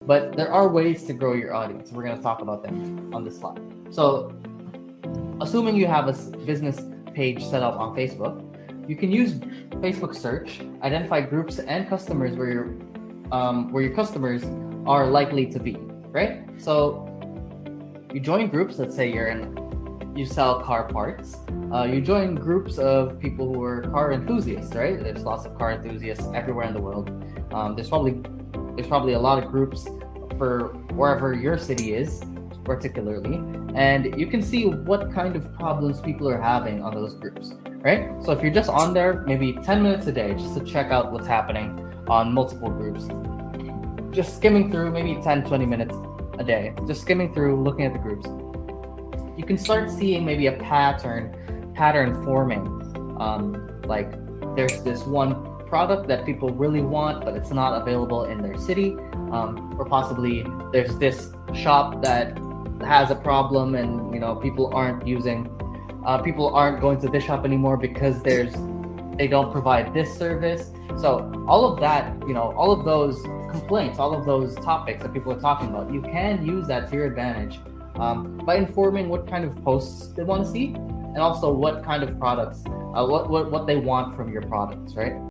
But there are ways to grow your audience. We're going to talk about them on this slide. So, assuming you have a business page set up on Facebook, you can use Facebook search, identify groups and customers where your customers are likely to be, right? So you join groups. Let's say you sell car parts. You join groups of people who are car enthusiasts, right? There's lots of car enthusiasts everywhere in the world. There's probably a lot of groups for wherever your city is, particularly, and you can see what kind of problems people are having on those groups, right? So if you're just on there, maybe 10 minutes a day, just to check out what's happening on multiple groups, just skimming through maybe 10, 20 minutes a day, just skimming through, looking at the groups, you can start seeing maybe a pattern forming. Like there's this one product that people really want, but it's not available in their city, or possibly there's this shop that has a problem, and people aren't going to this shop anymore because they don't provide this service. So all of that, all of those complaints, all of those topics that people are talking about, you can use that to your advantage, by informing what kind of posts they want to see, and also what kind of products, what they want from your products, right?